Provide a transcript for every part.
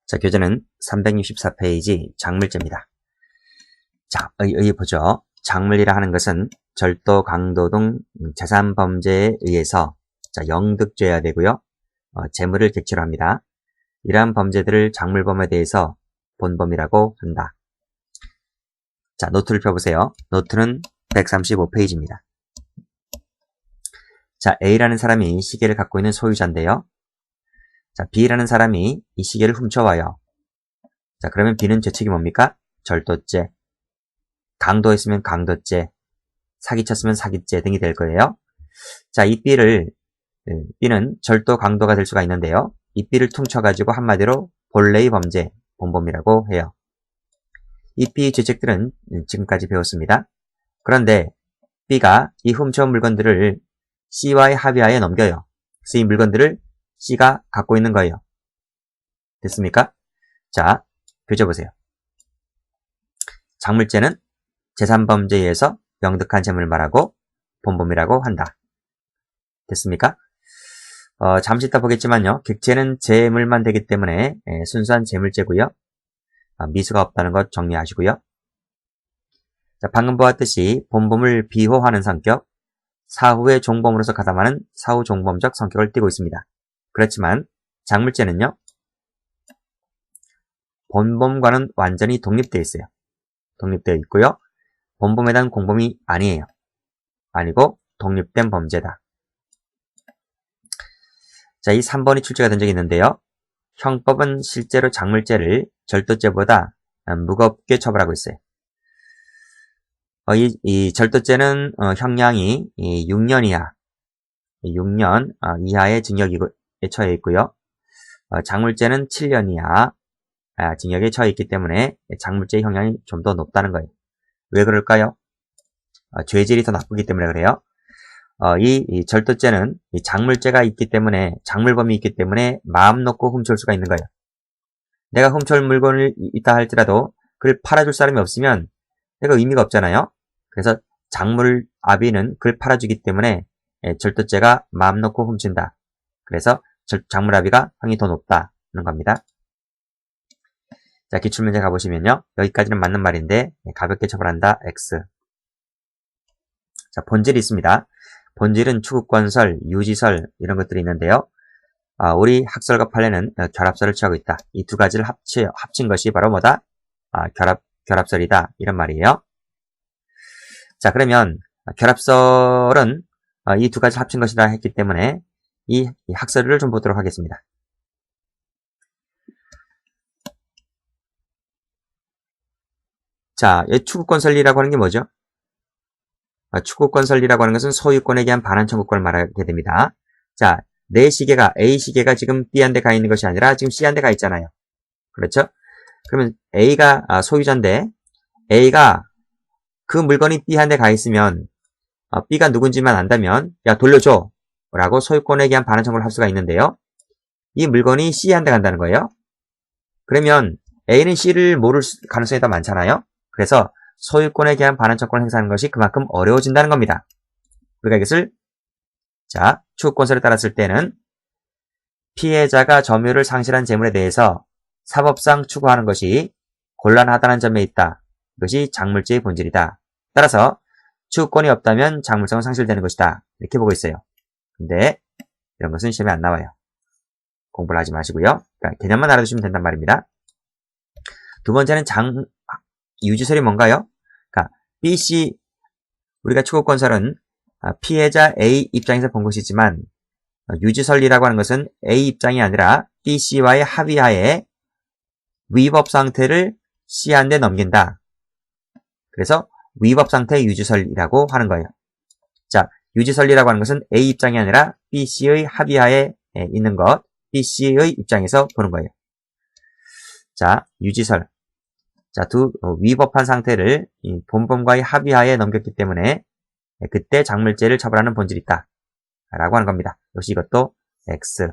자, 교재는 364페이지 작물제입니다. 자, 보죠. 작물이라 하는 것은 절도, 강도 등 재산범죄에 의해서 영득죄야 되고요. 재물을 객체로 합니다. 이러한 범죄들을 작물범에 대해서 본범이라고 한다. 자, 노트를 펴보세요. 노트는 135페이지입니다. 자, A라는 사람이 시계를 갖고 있는 소유자인데요. 자, B라는 사람이 이 시계를 훔쳐와요. 자, 그러면 B는 죄책이 뭡니까? 절도죄, 강도했으면 강도죄, 사기쳤으면 사기죄 등이 될 거예요. 자, 이 B는 절도, 강도가 될 수가 있는데요. 이 B를 퉁쳐가지고 한마디로 본래의 범죄, 본범이라고 해요. 이 B의 죄책들은 지금까지 배웠습니다. 그런데 B가 이 훔쳐온 물건들을 C와의 합의하에 넘겨요. 그래서 이 물건들을 C가 갖고 있는 거예요. 됐습니까? 자, 교재 보세요. 작물죄는 재산범죄에 의해서 영득한 재물을 말하고 본범이라고 한다. 됐습니까? 잠시 이따 보겠지만요. 객체는 재물만 되기 때문에 순수한 재물죄고요. 미수가 없다는 것 정리하시고요. 자, 방금 보았듯이 본범을 비호하는 성격, 사후의 종범으로서 가담하는 사후 종범적 성격을 띠고 있습니다. 그렇지만 작물죄는요, 본범과는 완전히 독립되어 있어요. 독립되어 있고요. 본범에 대한 공범이 아니에요. 아니고 독립된 범죄다. 자, 이 3번이 출제가 된 적이 있는데요. 형법은 실제로 작물죄를 절도죄보다 무겁게 처벌하고 있어요. 이 절도죄는 형량이 6년 이하, 6년 이하의 징역에 처해 있고요. 작물죄는 7년 이하 징역에 처해 있기 때문에 작물죄의 형량이 좀 더 높다는 거예요. 왜 그럴까요? 죄질이 더 나쁘기 때문에 그래요. 이 절도죄는 이 작물죄가 있기 때문에, 작물범이 있기 때문에 마음 놓고 훔쳐올 수가 있는 거예요. 내가 훔쳐올 물건을 있다 할지라도 그걸 팔아줄 사람이 없으면 내가 의미가 없잖아요. 그래서 작물아비는 그걸 팔아주기 때문에 절도죄가 마음 놓고 훔친다. 그래서 작물아비가 형이 더 높다는 겁니다. 자, 기출문제 가보시면요. 여기까지는 맞는 말인데 가볍게 처벌한다. X. 자, 본질이 있습니다. 본질은 추구건설, 유지설 이런 것들이 있는데요. 우리 학설과 판례는 결합설을 취하고 있다. 이 두 가지를 합친 것이 바로 뭐다? 결합설이다. 이런 말이에요. 자, 그러면 결합설은 이 두 가지를 합친 것이다 했기 때문에 이 학설을 좀 보도록 하겠습니다. 자, 추구건설이라고 하는 게 뭐죠? 추구건설이라고 하는 것은 소유권에 대한 반환 청구권을 말하게 됩니다. 자, 내 시계가, A 시계가 지금 B한테 가 있는 것이 아니라 지금 C한테 가 있잖아요. 그렇죠? 그러면 A가 소유자인데 A가 그 물건이 B한테 가 있으면 B가 누군지만 안다면 야 돌려줘 라고 소유권에 대한 반환 청구를 할 수가 있는데요. 이 물건이 C한테 간다는 거예요. 그러면 A는 C를 모를 가능성이 더 많잖아요. 그래서 소유권에 대한 반환 청구를 행사하는 것이 그만큼 어려워진다는 겁니다. 우리가 이것을 추구건설에 따랐을 때는 피해자가 점유를 상실한 재물에 대해서 사법상 추구하는 것이 곤란하다는 점에 있다. 이것이 작물죄의 본질이다. 따라서 추구권이 없다면 작물성은 상실되는 것이다. 이렇게 보고 있어요. 근데 이런 것은 시험에 안 나와요. 공부를 하지 마시고요. 그러니까 개념만 알아두시면 된단 말입니다. 두 번째는 유지설이 뭔가요? 그러니까 B, C 우리가 추구건설은 피해자 A 입장에서 본 것이지만 유지설이라고 하는 것은 A 입장이 아니라 B, C와의 합의하에 위법 상태를 C한테 넘긴다. 그래서 위법 상태의 유지설이라고 하는 거예요. 자, 유지설이라고 하는 것은 A 입장이 아니라 B, C의 합의하에 있는 것, B, C의 입장에서 보는 거예요. 자, 유지설. 자, 위법한 상태를 본범과의 합의하에 넘겼기 때문에 그때 작물죄를 처벌하는 본질이 있다. 라고 하는 겁니다. 역시 이것도 X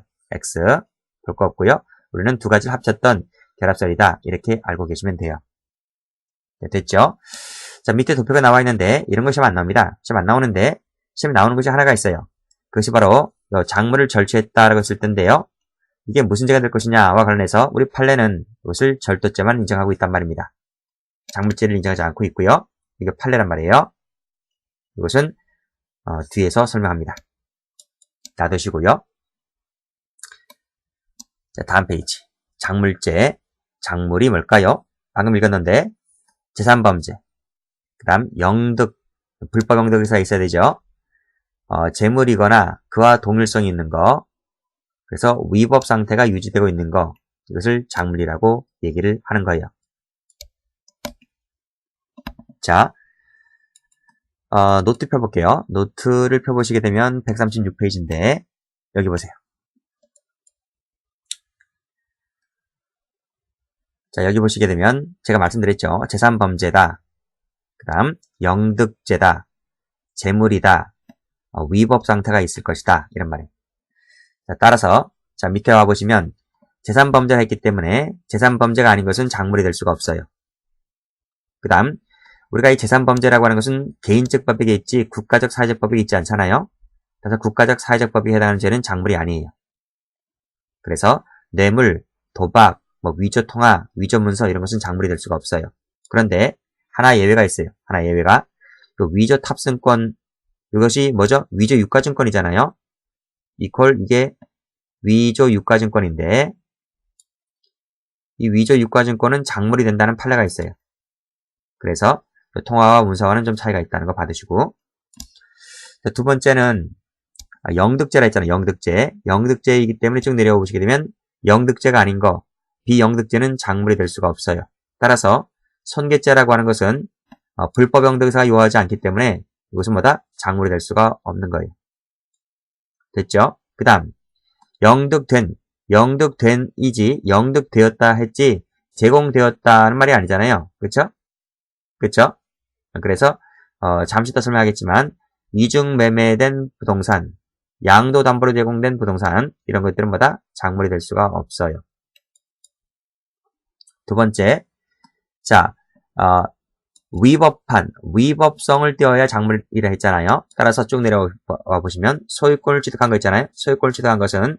볼 거 없고요. 우리는 두 가지를 합쳤던 결합설이다. 이렇게 알고 계시면 돼요. 네, 됐죠? 자, 밑에 도표가 나와 있는데 이런 것이 안 나옵니다. 시험 안 나오는데 시험에 나오는 것이 하나가 있어요. 그것이 바로 작물을 절취했다라고 했을 텐데요. 이게 무슨 죄가 될 것이냐와 관련해서 우리 판례는 이것을 절도죄만 인정하고 있단 말입니다. 작물죄를 인정하지 않고 있고요. 이게 판례란 말이에요. 이것은 뒤에서 설명합니다. 놔두시고요. 자, 다음 페이지. 작물죄. 작물이 뭘까요? 방금 읽었는데 제3범죄. 그 다음 영득. 불법 영득에서 있어야 되죠. 재물이거나 그와 동일성이 있는 거. 그래서 위법 상태가 유지되고 있는 거. 이것을 작물이라고 얘기를 하는 거예요. 자, 노트 펴볼게요. 노트를 펴보시게 되면 136페이지인데 여기 보세요. 자, 여기 보시게 되면 제가 말씀드렸죠. 제3범죄다. 그 다음 영득죄다. 재물이다. 위법 상태가 있을 것이다. 이런 말이에요. 자, 따라서 자 밑에 와보시면 제3범죄를 했기 때문에 제3범죄가 아닌 것은 작물이 될 수가 없어요. 그 다음 우리가 이 제3범죄라고 하는 것은 개인적 법익에 있지 국가적 사회적 법익에 있지 않잖아요. 그래서 국가적 사회적 법익에 해당하는 죄는 작물이 아니에요. 그래서 뇌물, 도박, 위조 통화, 위조 문서 이런 것은 작물이 될 수가 없어요. 그런데 하나 예외가 있어요. 하나 예외가 위조 탑승권 이것이 뭐죠? 위조 유가증권이잖아요. 이게 위조 유가증권인데 이 위조 유가증권은 작물이 된다는 판례가 있어요. 그래서 통화와 문서와는 좀 차이가 있다는 거 받으시고 두 번째는 영득죄라 했잖아요. 영득죄. 영득죄이기 때문에 쭉 내려와 보시게 되면 영득죄가 아닌 거 비영득죄는 작물이 될 수가 없어요. 따라서 손괴죄라고 하는 것은 불법 영득사가 요하지 않기 때문에 이것은 뭐다? 작물이 될 수가 없는 거예요. 됐죠? 그 다음 영득된이지 영득되었다 했지 제공되었다는 말이 아니잖아요. 그쵸? 그쵸? 그래서 잠시 더 설명하겠지만 이중 매매된 부동산, 양도담보로 제공된 부동산 이런 것들은 뭐다? 작물이 될 수가 없어요. 두 번째, 자 위법성을 띄어야 작물이라 했잖아요. 따라서 쭉 내려와 보시면 소유권을 취득한 거 있잖아요. 소유권을 취득한 것은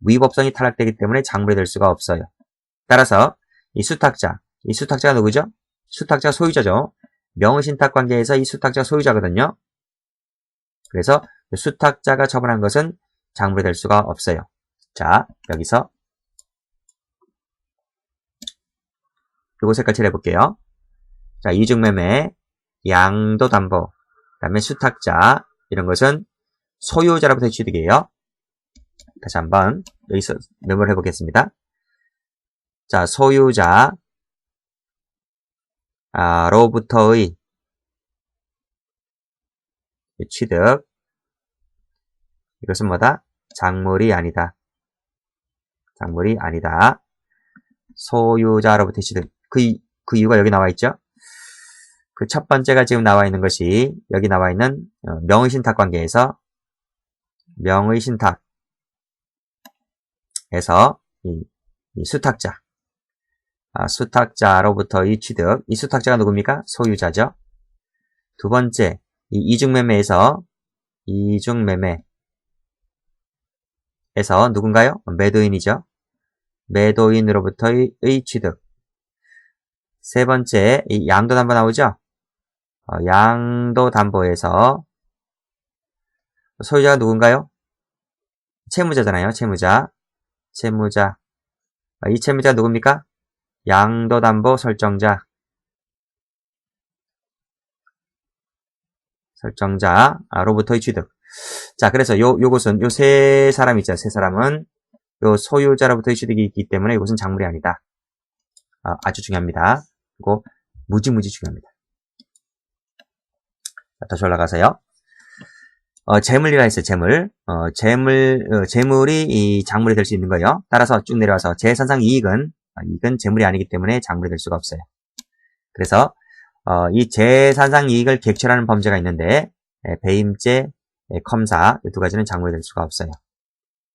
위법성이 탈락되기 때문에 작물이 될 수가 없어요. 따라서 이 수탁자가 누구죠? 수탁자 소유자죠. 명의신탁 관계에서 이 수탁자 소유자거든요. 그래서 수탁자가 처분한 것은 작물이 될 수가 없어요. 자, 여기서 요거 색깔 칠해볼게요. 자, 이중매매, 양도담보, 그 다음에 수탁자 이런 것은 소유자로부터의 취득이에요. 다시 한번 여기서 메모를 해보겠습니다. 자, 소유자로부터의 취득 이것은 뭐다? 작물이 아니다. 작물이 아니다. 소유자로부터의 취득 그 이유가 여기 나와 있죠. 그 첫 번째가 지금 나와 있는 것이 여기 나와 있는 명의신탁 관계에서 명의신탁에서 이 수탁자 수탁자로부터의 취득 이 수탁자가 누굽니까? 소유자죠. 두 번째 이 이중매매에서 누군가요? 매도인이죠. 매도인으로부터의 취득. 세 번째, 이 양도담보 나오죠? 양도담보에서 소유자가 누군가요? 채무자잖아요. 채무자. 이 채무자가 누굽니까? 양도담보 설정자로부터의 취득. 자, 그래서 요것은 요 세 사람 있죠. 세 사람은 요 소유자로부터의 취득이 있기 때문에 이것은 작물이 아니다. 아주 중요합니다. 그리고 무지 중요합니다. 자, 다시 올라가세요. 재물이라 했어요. 재물이 이 작물이 될 수 있는 거예요. 따라서 쭉 내려와서 재산상 이익은 재물이 아니기 때문에 작물이 될 수가 없어요. 그래서 이 재산상 이익을 객체하는 범죄가 있는데 배임죄, 컴사 이 두 가지는 작물이 될 수가 없어요.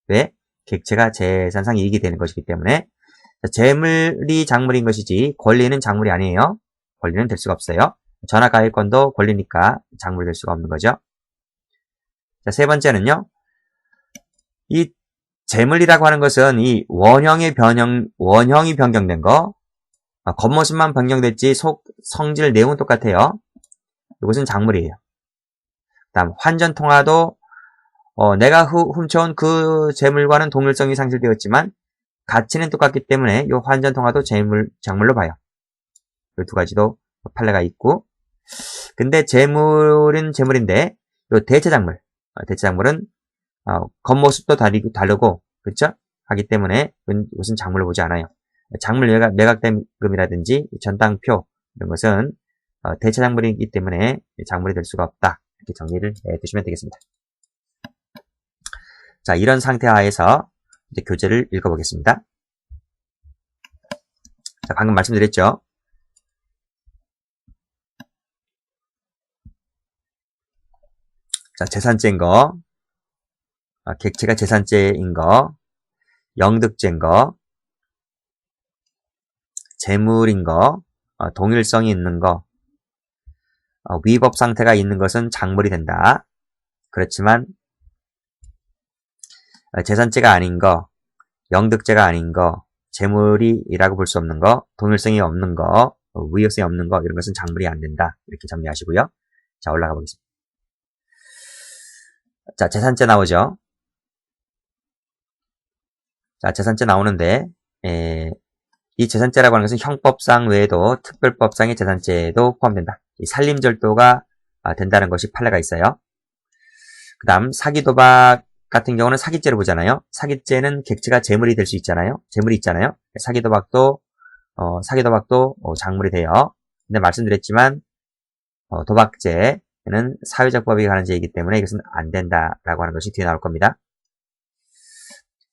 왜? 객체가 재산상 이익이 되는 것이기 때문에 재물이 작물인 것이지 권리는 작물이 아니에요. 권리는 될 수가 없어요. 전화가입권도 권리니까 작물이 될 수가 없는 거죠. 자, 세 번째는요. 이 재물이라고 하는 것은 이 원형이 변경된 거, 겉모습만 변경됐지 성질 내용은 똑같아요. 이것은 작물이에요. 다음 환전통화도 내가 훔쳐온 그 재물과는 동일성이 상실되었지만 가치는 똑같기 때문에 이 환전통화도 작물로 봐요. 이 두 가지도 판례가 있고, 근데 재물은 재물인데 이 대체작물은 겉모습도 다르고 그렇죠? 하기 때문에 이것은 작물로 보지 않아요. 작물 매각대금이라든지 전당표 이런 것은 대체작물이기 때문에 작물이 될 수가 없다. 이렇게 정리를 해두시면 되겠습니다. 자, 이런 상태 하에서 이제 교재를 읽어보겠습니다. 자, 방금 말씀드렸죠. 자, 재산죄인 거, 객체가 재산죄인 거, 영득죄인 거, 재물인 거, 동일성이 있는 거, 위법 상태가 있는 것은 작물이 된다. 그렇지만 재산죄가 아닌 거, 영득죄가 아닌 거, 재물이라고 볼 수 없는 거, 동일성이 없는 거, 위협성이 없는 거 이런 것은 작물이 안 된다. 이렇게 정리하시고요. 자, 올라가 보겠습니다. 자, 재산죄 나오죠. 자, 재산죄 나오는데 이 재산죄라고 하는 것은 형법상 외에도 특별법상의 재산죄에도 포함된다. 이 살림절도가 된다는 것이 판례가 있어요. 그 다음 사기도박 같은 경우는 사기죄를 보잖아요. 사기죄는 객체가 재물이 될 수 있잖아요. 재물이 있잖아요. 사기도박도 작물이 돼요. 근데 말씀드렸지만 도박죄는 사회적 법이 관한 죄이기 때문에 이것은 안 된다라고 하는 것이 뒤에 나올 겁니다.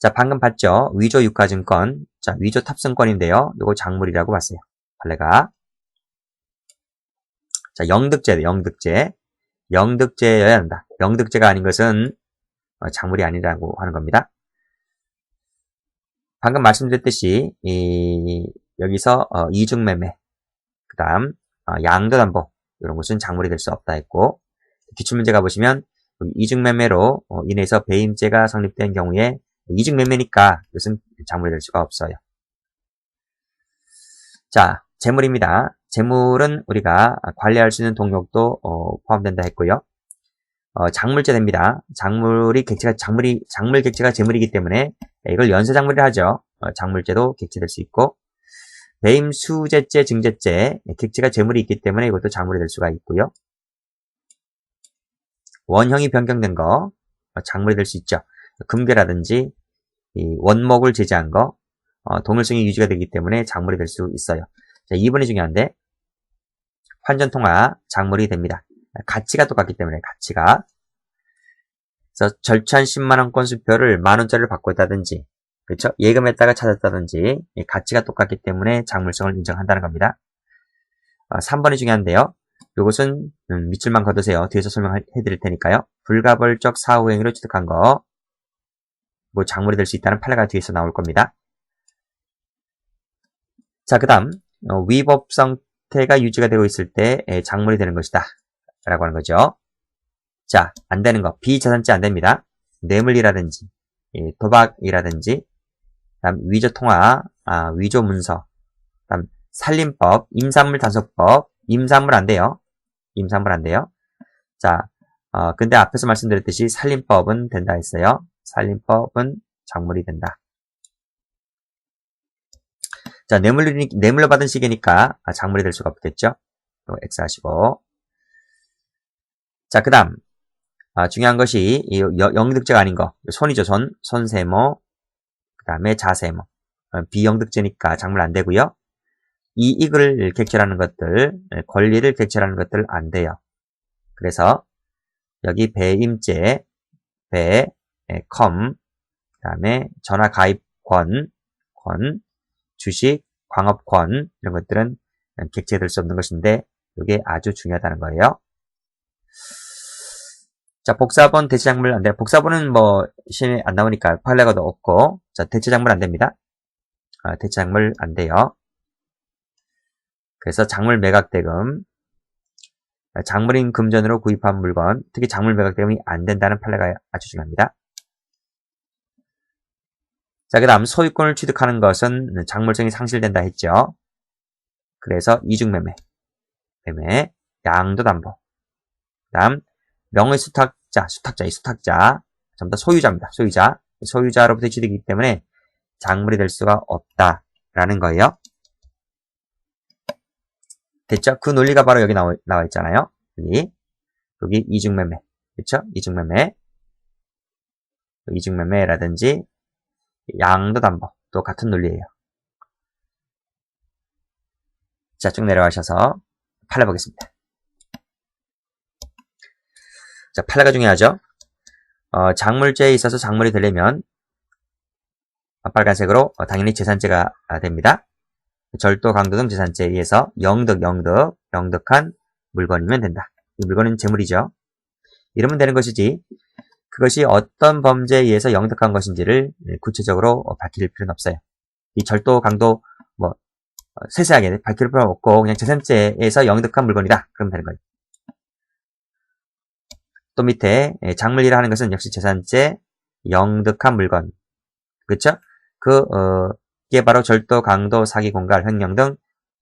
자, 방금 봤죠? 위조 유가증권. 자, 위조 탑승권인데요. 이거 작물이라고 봤어요. 판례가. 자, 영득죄여야 한다. 영득죄가 아닌 것은 작물이 아니라고 하는 겁니다. 방금 말씀드렸듯이 여기서 이중매매, 그 다음 양도담보 이런 것은 작물이 될 수 없다 했고, 기출문제가 보시면 이중매매로 인해서 배임죄가 성립된 경우에 이중매매니까 이것은 작물이 될 수가 없어요. 자, 재물입니다. 재물은 우리가 관리할 수 있는 동력도 포함된다 했고요. 작물죄 됩니다. 작물 객체가 재물이기 때문에 이걸 연쇄작물이라 하죠. 작물죄도 객체될 수 있고, 배임 수재죄, 증재죄, 객체가 재물이 있기 때문에 이것도 작물이 될 수가 있고요. 원형이 변경된 거 작물이 될 수 있죠. 금괴라든지 원목을 제재한 거 동일성이 유지가 되기 때문에 작물이 될 수 있어요. 자, 2번이 중요한데 환전통화 작물이 됩니다. 가치가 똑같기 때문에 가치가. 그래서 절찬 10만원 건수표를 만원짜리를 바꿨다든지, 그렇죠? 예금했다가 찾았다든지 가치가 똑같기 때문에 작물성을 인정한다는 겁니다. 3번이 중요한데요. 이것은 밑줄만 걷으세요. 뒤에서 설명해 드릴 테니까요. 불가벌적 사후행위로 취득한 거, 뭐 작물이 될 수 있다는 판례가 뒤에서 나올 겁니다. 자, 그 다음 위법 상태가 유지가 되고 있을 때 작물이 되는 것이다 라고 하는 거죠. 자, 안 되는 거, 비재산죄 안 됩니다. 뇌물이라든지 도박이라든지, 그다음 위조통화, 위조문서, 그다음 살림법, 임산물 단속법, 임산물 안 돼요. 임산물 안 돼요. 자, 근데 앞에서 말씀드렸듯이 살림법은 된다 했어요. 살림법은 작물이 된다. 자, 뇌물로 받은 시계니까 작물이 될 수가 없겠죠. X 하시고. 자, 그 다음 중요한 것이 영득죄가 아닌 거, 손이죠. 손세모, 그 다음에 자세모. 비영득죄니까 작물 안 되고요. 이익을 객체라는 것들, 권리를 객체라는 것들 안 돼요. 그래서 여기 배임죄, 컴, 그 다음에 전화가입권, 주식, 광업권 이런 것들은 객체될 수 없는 것인데 이게 아주 중요하다는 거예요. 자, 복사본, 대체작물 안 돼요. 복사본은 뭐 시험에 안 나오니까 판례가도 없고, 자, 대체작물 안 됩니다. 대체작물 안 돼요. 그래서 작물 매각대금, 작물인 금전으로 구입한 물건, 특히 작물 매각대금이 안 된다는 판례가 아주 중요합니다. 자, 그 다음 소유권을 취득하는 것은 작물성이 상실된다 했죠. 그래서 이중매매, 양도담보. 그 다음 명의수탁자, 이 수탁자 전부 다 소유자입니다. 소유자로부터 취득이기 때문에 작물이 될 수가 없다라는 거예요. 됐죠? 그 논리가 바로 여기 나와 있잖아요. 여기 이중매매, 그렇죠? 이중매매라든지 양도담보 또 같은 논리예요. 자, 쭉 내려가셔서 판례 보겠습니다. 자, 판례가 중요하죠. 작물죄에 있어서 작물이 되려면 빨간색으로 당연히 재산죄가 됩니다. 절도, 강도 등 재산죄에 의해서 영득한 물건이면 된다. 이 물건은 재물이죠. 이러면 되는 것이지 그것이 어떤 범죄에 의해서 영득한 것인지를 구체적으로 밝힐 필요는 없어요. 이 절도, 강도 세세하게 밝힐 필요는 없고 그냥 재산죄에서 영득한 물건이다. 그러면 되는 거예요. 또 밑에 작물이라 하는 것은 역시 재산죄, 영득한 물건. 그렇죠? 이게 바로 절도, 강도, 사기, 공갈, 횡령 등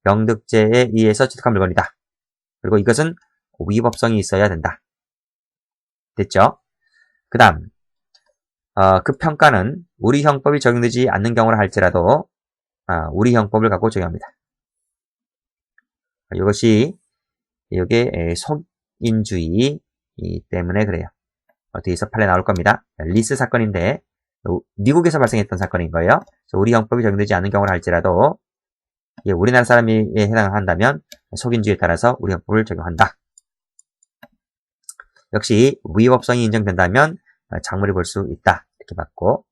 영득죄에 의해서 취득한 물건이다. 그리고 이것은 위법성이 있어야 된다. 됐죠? 그 다음 그 평가는 우리 형법이 적용되지 않는 경우라 할지라도 우리 형법을 갖고 적용합니다. 이것이 이게 속인주의 때문에 그래요. 뒤에서 판례 나올 겁니다. 리스 사건인데 미국에서 발생했던 사건인 거예요. 우리 형법이 적용되지 않는 경우라 할지라도 우리나라 사람이 해당한다면 속인주의에 따라서 우리 형법을 적용한다. 역시 위법성이 인정된다면 작물이 볼 수 있다. 이렇게 봤고,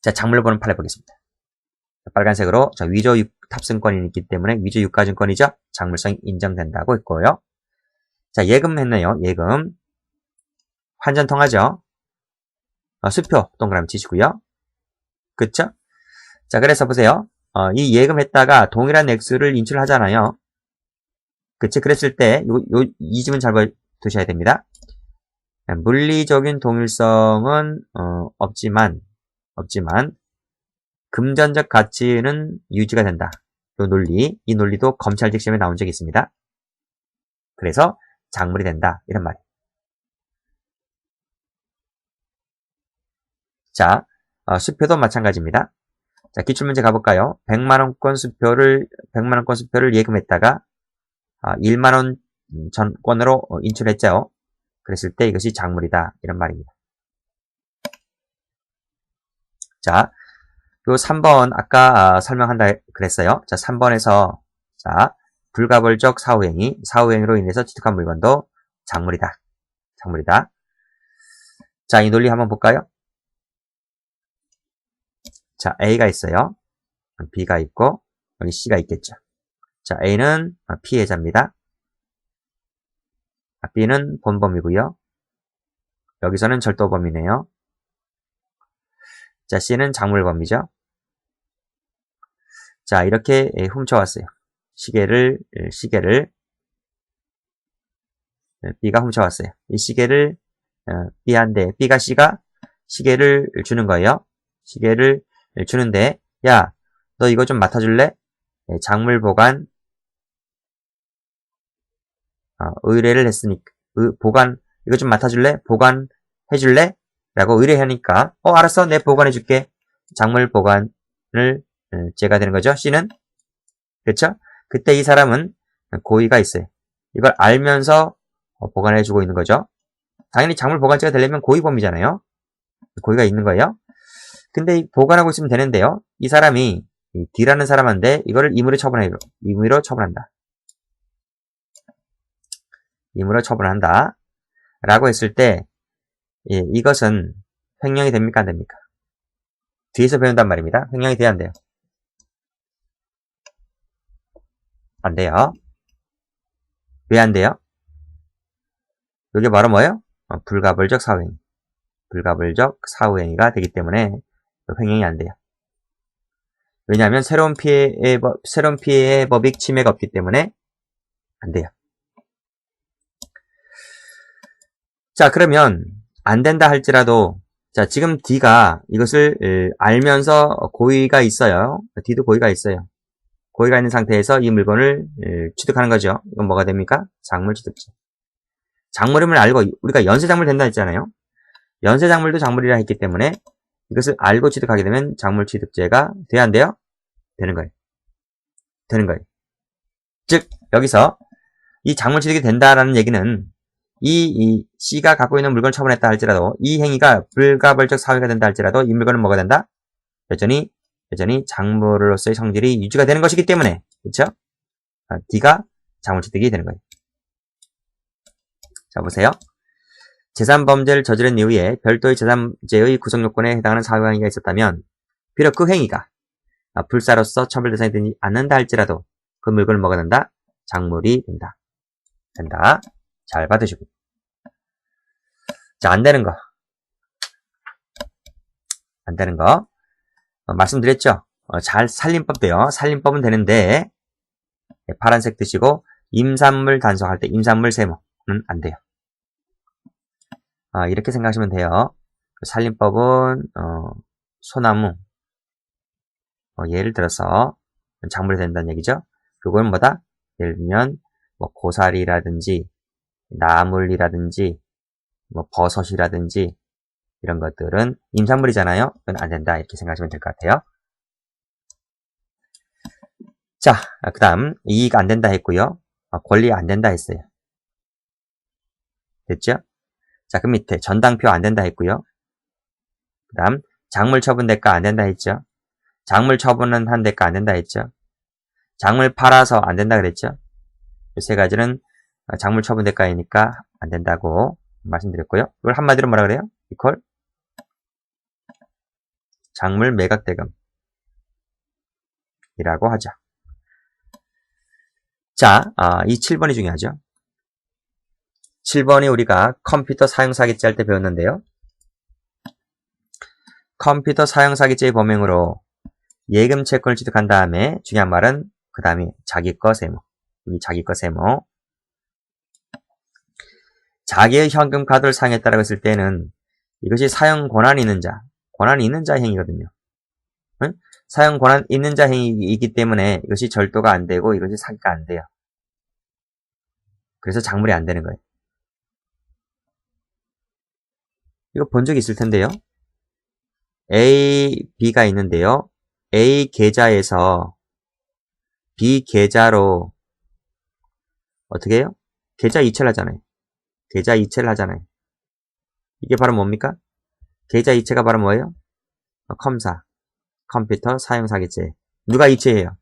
자, 작물을 보는 판례 보겠습니다. 빨간색으로 위조 탑승권이 있기 때문에 위조 유가증권이죠. 작물성이 인정된다고 했고요. 자, 예금 했네요. 예금. 환전 통하죠. 수표 동그라미 치시고요. 그쵸? 자, 그래서 보세요. 이 예금했다가 동일한 액수를 인출하잖아요. 그치? 그랬을 때 이 점은 잘 두셔야 됩니다. 물리적인 동일성은 없지만 금전적 가치는 유지가 된다. 이 논리도 검찰직 시험에 나온 적이 있습니다. 그래서 작물이 된다. 이런 말이에요. 자, 수표도 마찬가지입니다. 자, 기출문제 가볼까요? 100만원권 수표를 예금했다가 1만원 전권으로 인출했죠. 그랬을 때 이것이 작물이다. 이런 말입니다. 자, 요 3번 아까 설명한다 그랬어요. 자, 3번에서 불가벌적 사후행위로 인해서 취득한 물건도 작물이다. 자, 이 논리 한번 볼까요? 자, A가 있어요. B가 있고 여기 C가 있겠죠. 자, A는 피해자입니다. B는 본범이고요. 여기서는 절도범이네요. 자, C는 작물범이죠. 자, 이렇게 훔쳐왔어요. 시계를 B가 훔쳐왔어요. 이 시계를 B가 C가 시계를 주는 거예요. 시계를 주는데, 야, 너 이거 좀 맡아줄래? 작물 보관 의뢰를 했으니까 이거 좀 맡아줄래? 보관해줄래? 라고 의뢰하니까 알았어, 내 보관해줄게. 작물 보관을 제가 되는 거죠. C는 그렇죠? 그때 이 사람은 고의가 있어요. 이걸 알면서 보관해주고 있는 거죠. 당연히 작물 보관죄가 되려면 고의범이잖아요. 고의가 있는 거예요. 근데 보관하고 있으면 되는데요. 이 사람이 D라는 사람한테 이거를 임의로 처분한다. 임의로 처분한다. 라고 했을 때 이것은 횡령이 됩니까? 안 됩니까? 뒤에서 배운단 말입니다. 횡령이 돼야 안 돼요? 안 돼요. 왜 안 돼요? 이게 바로 뭐예요? 불가벌적 사후행위가 되기 때문에 횡령이 안 돼요. 왜냐하면 새로운 피해의 법익 침해가 없기 때문에 안 돼요. 자, 그러면 안 된다 할지라도 자, 지금 D가 이것을 알면서 고의가 있어요. D도 고의가 있어요. 고의가 있는 상태에서 이 물건을 취득하는 거죠. 이건 뭐가 됩니까? 작물 취득죄. 작물임을 알고 우리가 연쇄작물 된다 했잖아요. 연쇄작물도 작물이라 했기 때문에 이것을 알고 취득하게 되면 작물 취득죄가 돼야 안 돼요? 되는 거예요. 되는 거예요. 즉 여기서 이 작물 취득이 된다라는 얘기는 이 C가 갖고 있는 물건을 처분했다 할지라도 이 행위가 불가벌적 사회가 된다 할지라도 이 물건은 뭐가 된다? 여전히 작물로서의 성질이 유지가 되는 것이기 때문에 그렇죠? D가 작물 취득이 되는 거예요. 자 보세요. 재산범죄를 저지른 이후에 별도의 재산죄의 구성요건에 해당하는 사유행위가 있었다면 비록 그 행위가 불사로서 처벌 대상이 되지 않는다 할지라도 그 물건은 뭐가 된다? 작물이 된다. 된다. 잘 받으시고. 자, 안 되는 거. 안 되는 거. 말씀드렸죠? 잘 살림법도요. 살림법은 되는데 파란색 드시고 임산물 단속할 때 임산물 세모는 안 돼요. 이렇게 생각하시면 돼요. 살림법은 소나무 예를 들어서 작물이 된다는 얘기죠. 그건 뭐다? 예를 들면 뭐 고사리라든지 나물이라든지 뭐 버섯이라든지 이런 것들은 임산물이잖아요. 그건 안 된다 이렇게 생각하시면 될 것 같아요. 자, 그 다음 이익 안 된다 했고요. 권리 안 된다 했어요. 됐죠? 자, 그 밑에 전당표 안 된다 했고요. 그 다음 작물 처분 대가 안 된다 했죠. 작물 처분은 한 대가 안 된다 했죠. 작물 팔아서 안 된다 그랬죠. 이 세 가지는 작물 처분 대가이니까 안 된다고 말씀드렸고요. 이걸 한마디로 뭐라 그래요? 이퀄 작물 매각 대금이라고 하죠. 자, 이 7번이 중요하죠. 7번이 우리가 컴퓨터 사용 사기죄 할 때 배웠는데요. 컴퓨터 사용 사기죄의 범행으로 예금 채권을 취득한 다음에 중요한 말은 그 다음에 자기 거 세모. 이 자기 거 세모. 자기의 현금 카드를 사용했다라고 했을 때는 이것이 사용 권한이 있는 자, 권한이 있는 자 행위거든요. 응? 사용 권한 있는 자 행위이기 때문에 이것이 절도가 안 되고 이것이 사기가 안 돼요. 그래서 작물이 안 되는 거예요. 이거 본 적이 있을 텐데요. A, B가 있는데요. A 계좌에서 B 계좌로 어떻게 해요? 계좌 이체를 하잖아요. 계좌 이체를 하잖아요. 이게 바로 뭡니까? 계좌 이체가 바로 뭐예요? 컴사, 컴퓨터 사용 사기죄. 누가 이체해요?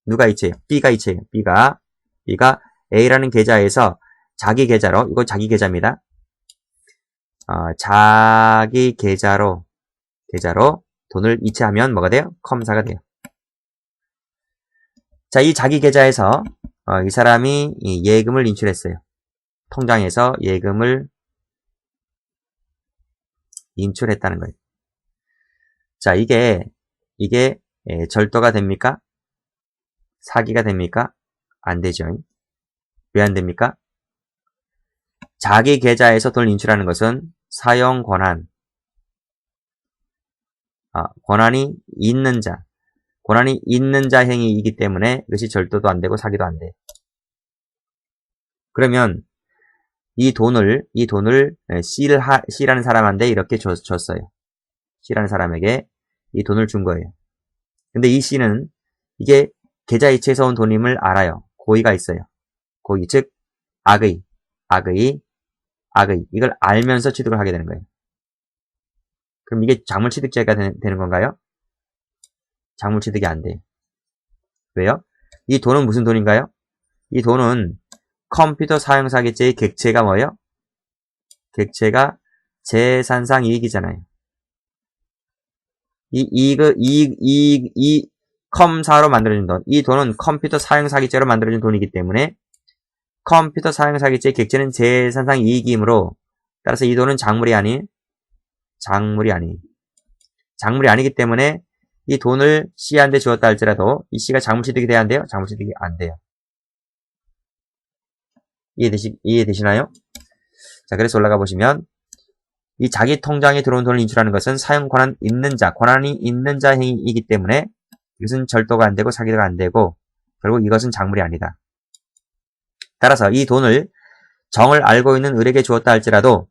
누가 이체해요? B가 이체해요. B가 A라는 계좌에서 자기 계좌로, 이거 자기 계좌입니다. 자기 계좌로 돈을 이체하면 뭐가 돼요? 컴사가 돼요. 자, 이 자기 계좌에서 이 사람이 예금을 인출했어요. 통장에서 예금을 인출했다는 거예요. 자, 이게 절도가 됩니까? 사기가 됩니까? 안 되죠. 왜 안 됩니까? 자기 계좌에서 돈을 인출하는 것은 사용 권한, 권한이 있는 자 행위이기 때문에 이것이 절도도 안 되고 사기도 안 돼. 그러면 이 돈을 C라는 사람한테 이렇게 줬어요. C라는 사람에게 이 돈을 준 거예요. 근데 이 C는 이게 계좌 이체에서 온 돈임을 알아요. 고의가 있어요. 고의, 즉 악의. 이걸 알면서 취득을 하게 되는 거예요. 그럼 이게 작물 취득죄가 되는 건가요? 작물 취득이 안 돼요. 왜요? 이 돈은 무슨 돈인가요? 이 돈은 컴퓨터 사용 사기죄의 객체가 뭐예요? 객체가 재산상 이익이잖아요. 이 컴사로 만들어진 돈. 이 돈은 컴퓨터 사용 사기죄로 만들어진 돈이기 때문에 컴퓨터 사용 사기죄의 객체는 재산상 이익이므로 따라서 이 돈은 작물이 아니기 때문에 이 돈을 C한테 주었다 할지라도 이 C가 작물 취득이 돼야 안 돼요? 작물 취득이 안 돼요. 이해되시나요? 자, 그래서 올라가 보시면 이 자기 통장에 들어온 돈을 인출하는 것은 사용 권한이 있는 자 행위이기 때문에 이것은 절도가 안 되고 사기가 안 되고 결국 이것은 작물이 아니다. 따라서 이 돈을 정을 알고 있는 을에게 주었다 할지라도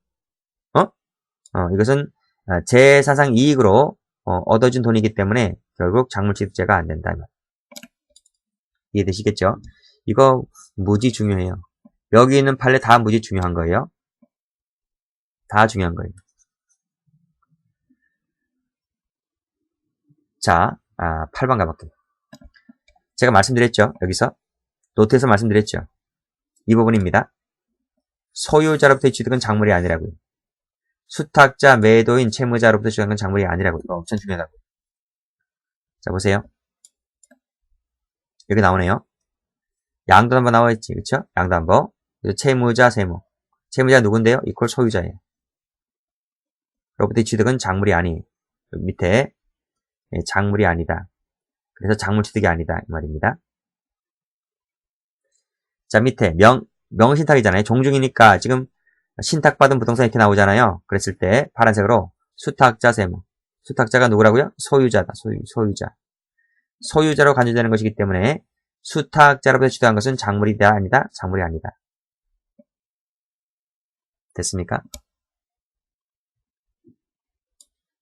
이것은 제사상 이익으로 얻어진 돈이기 때문에 결국 작물취득죄가 안 된다. 이해되시겠죠? 이거 무지 중요해요. 여기 있는 판례 다 무지 중요한 거예요. 다 중요한 거예요. 자, 8번 가볼게요. 제가 말씀드렸죠? 여기서 노트에서 말씀드렸죠? 이 부분입니다. 소유자로부터의 취득은 작물이 아니라고요. 수탁자, 매도인, 채무자로부터 취득한 건 작물이 아니라고요. 이거 엄청 중요하다고요. 자, 보세요. 여기 나오네요. 양도담보 나와있지, 그쵸? 양도담보. 채무자, 세무. 채무자 누군데요? 이퀄 소유자예요. 로부터의 취득은 작물이 아니에요. 여기 밑에 작물이 아니다. 그래서 작물 취득이 아니다. 이 말입니다. 자, 밑에 명신탁이잖아요. 종중이니까 지금 신탁받은 부동산 이렇게 나오잖아요. 그랬을 때 파란색으로 수탁자, 세무. 수탁자가 누구라고요? 소유자다. 소유자. 소유자로 간주되는 것이기 때문에 수탁자로부터 취득한 것은 작물이다, 아니다? 작물이 아니다. 됐습니까?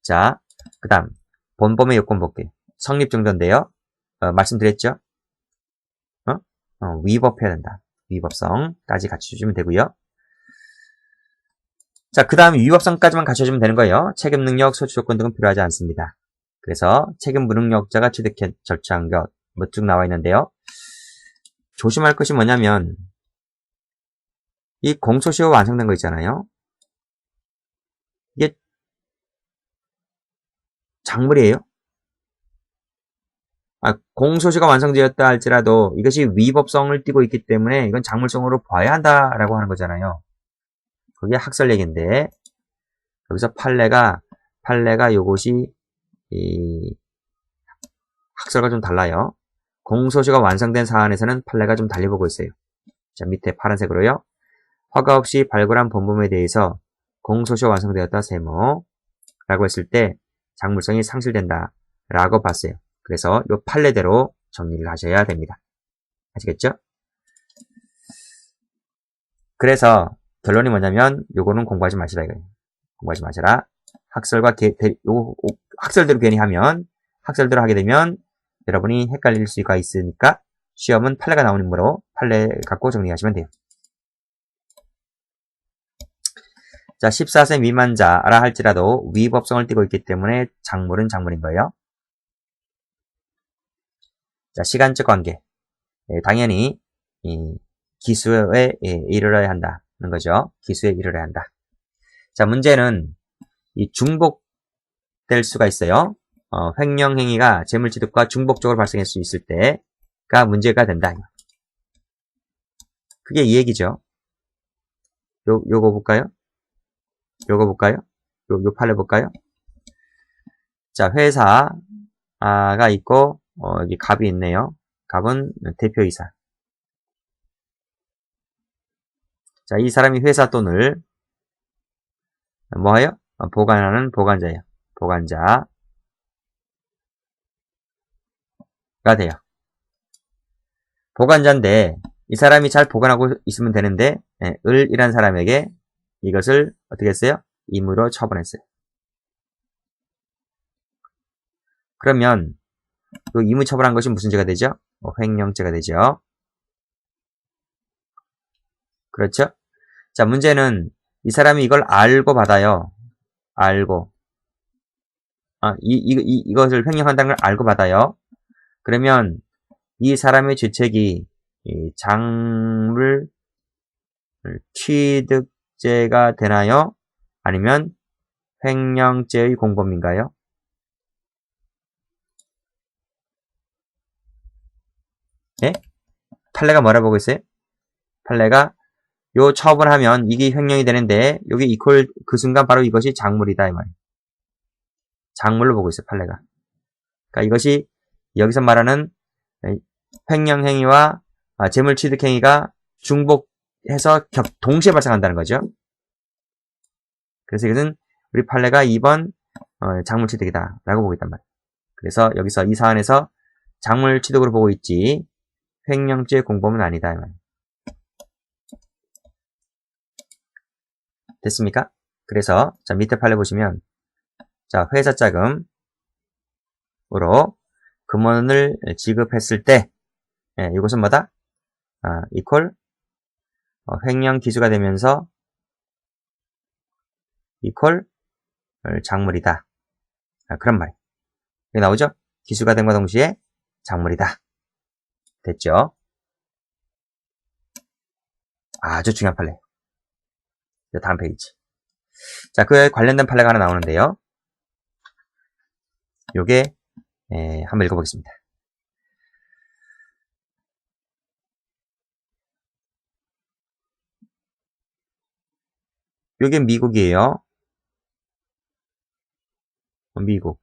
자, 그 다음 본범의 요건 볼게요. 성립 정도인데요. 말씀드렸죠? 위법해야 된다. 위법성까지 갖춰주면 되고요. 자, 그 다음 위법성까지만 갖춰주면 되는 거예요. 책임 능력, 소취 조건 등은 필요하지 않습니다. 그래서 책임 무능력자가 취득해 절차한 것 쭉 나와 있는데요. 조심할 것이 뭐냐면 이 공소시효가 완성된 거 있잖아요. 이게 작물이에요. 공소시효가 완성되었다 할지라도 이것이 위법성을 띠고 있기 때문에 이건 작물성으로 봐야 한다라고 하는 거잖아요. 그게 학설 얘기인데 여기서 판례가 요것이 이 학설과 좀 달라요. 공소시효가 완성된 사안에서는 판례가 좀 달리 보고 있어요. 자, 밑에 파란색으로요. 허가 없이 발굴한 본범에 대해서 공소시효가 완성되었다 세모 라고 했을 때 작물성이 상실된다 라고 봤어요. 그래서 이 판례대로 정리를 하셔야 됩니다. 아시겠죠? 그래서 결론이 뭐냐면 요거는 공부하지 마시라 이거예요. 공부하지 마시라. 학설대로 괜히 하면 학설대로 하게 되면 여러분이 헷갈릴 수가 있으니까 시험은 판례가 나오는 이므로 판례 갖고 정리하시면 돼요. 자, 14세 미만자라 할지라도 위법성을 띠고 있기 때문에 작물은 작물인 거예요. 자, 시간적 관계. 당연히 기수에 이르러야 한다는 거죠. 기수에 이르러야 한다. 자, 문제는 이 중복될 수가 있어요. 횡령행위가 재물취득과 중복적으로 발생할 수 있을 때가 문제가 된다. 그게 이 얘기죠. 요거 볼까요? 요 판례 볼까요? 자, 회사가 있고, 여기 갑이 있네요. 갑은 대표이사. 자, 이 사람이 회사 돈을 뭐예요? 보관하는 보관자예요. 보관자가 돼요. 보관자인데 이 사람이 잘 보관하고 있으면 되는데 을이란 사람에게 이것을 어떻게 했어요? 임의로 처분했어요. 그러면 그 임의 처분한 것이 무슨 죄가 되죠? 횡령죄가 되죠. 그렇죠? 자, 문제는 이 사람이 이걸 알고 받아요. 알고. 이것을 횡령한다는 걸 알고 받아요. 그러면 이 사람의 죄책이 작물 취득죄가 되나요? 아니면 횡령죄의 공범인가요? 예? 판례가 뭐라 보고 있어요? 판례가 요 처분하면 이게 횡령이 되는데 여기 이퀄 그 순간 바로 이것이 작물이다 이 말이에요. 작물로 보고 있어요. 판례가. 그러니까 이것이 여기서 말하는 횡령 행위와 재물 취득 행위가 중복해서 동시에 발생한다는 거죠. 그래서 이것은 우리 판례가 2번 작물취득이다 라고 보고 있단 말이에요. 그래서 여기서 이 사안에서 작물취득으로 보고 있지 횡령죄 공범은 아니다. 됐습니까? 그래서 자 밑에 판례 보시면 자 회사 자금으로 금원을 지급했을 때 이것은 뭐다? 이퀄 횡령 기수가 되면서 이퀄 작물이다. 그런 말. 여기 나오죠? 기수가 됨과 동시에 작물이다. 됐죠? 아주 중요한 판례. 다음 페이지. 자, 그에 관련된 판례가 하나 나오는데요. 요게 한번 읽어보겠습니다. 요게 미국이에요. 미국.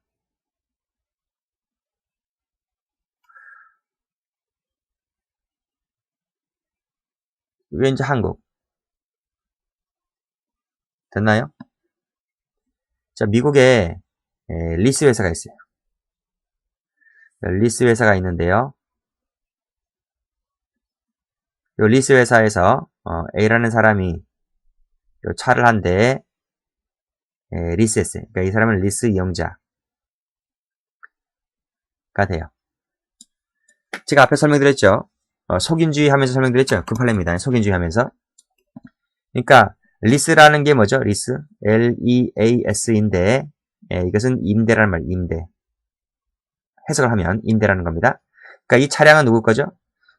요게 이제 한국. 됐나요? 자, 미국에 리스 회사가 있어요. 리스 회사가 있는데요. 요 리스 회사에서 A라는 사람이 요 차를 한 대에 리스했어요. 그러니까 이 사람은 리스 이용자가 돼요. 제가 앞에 설명드렸죠. 속인주의 하면서 설명드렸죠. 그 판례입니다. 속인주의 하면서. 그러니까 리스라는 게 뭐죠? 리스. L-E-A-S인데 이것은 임대라는 말, 임대. 해석을 하면 임대라는 겁니다. 그러니까 이 차량은 누구 거죠?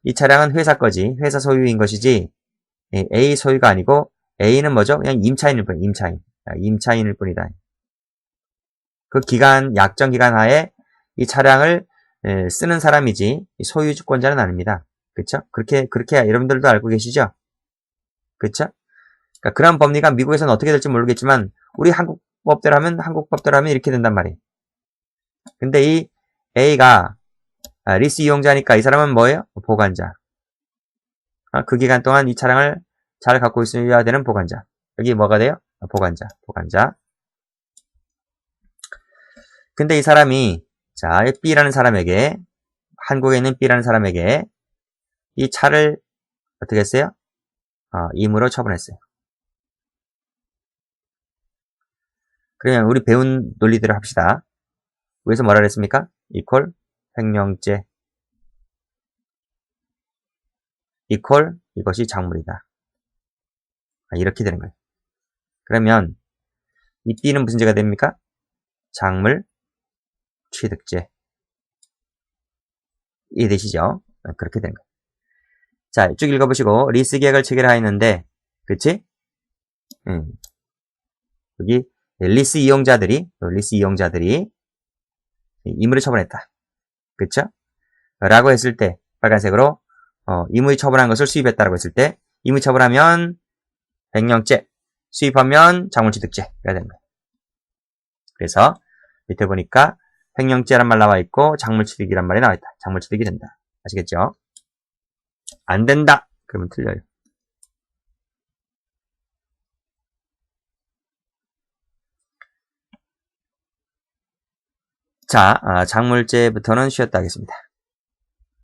이 차량은 회사 거지. 회사 소유인 것이지 A 소유가 아니고 A는 뭐죠? 그냥 임차인일 뿐, 임차인. 임차인일 뿐이다. 그 기간, 약정 기간 하에 이 차량을 쓰는 사람이지 소유주권자는 아닙니다. 그쵸? 그렇게 여러분들도 알고 계시죠? 그쵸? 그러니까 그런 법리가 미국에서는 어떻게 될지 모르겠지만 우리 한국 법대로 하면 이렇게 된단 말이에요. 근데 이 A가 리스 이용자니까 이 사람은 뭐예요? 보관자. 그 기간 동안 이 차량을 잘 갖고 있어야 되는 보관자. 여기 뭐가 돼요? 보관자. 근데 이 사람이 자 B라는 사람에게 한국에 있는 B라는 사람에게 이 차를 어떻게 했어요? 임으로 처분했어요. 그러면 우리 배운 논리대로 합시다. 위에서 뭐라 그랬습니까? 이퀄 횡령죄 이퀄 이것이 작물이다. 이렇게 되는 거예요. 그러면 이 B는 무슨 죄가 됩니까? 작물 취득죄. 이해되시죠? 그렇게 되는 거예요. 자, 쭉 읽어보시고 리스 계약을 체결하였는데 그치? 여기 리스 이용자들이 임의로 처분했다. 그쵸? 라고 했을 때 빨간색으로 임의 처분한 것을 수입했다라고 했을 때 임의 처분하면 횡령죄, 수입하면 작물취득죄가 되는 거예요. 그래서 밑에 보니까 횡령죄란 말 나와 있고 작물취득이란 말이 나와 있다. 작물취득이 된다. 아시겠죠? 안 된다. 그러면 틀려요. 자, 작물죄부터는 쉬었다 하겠습니다.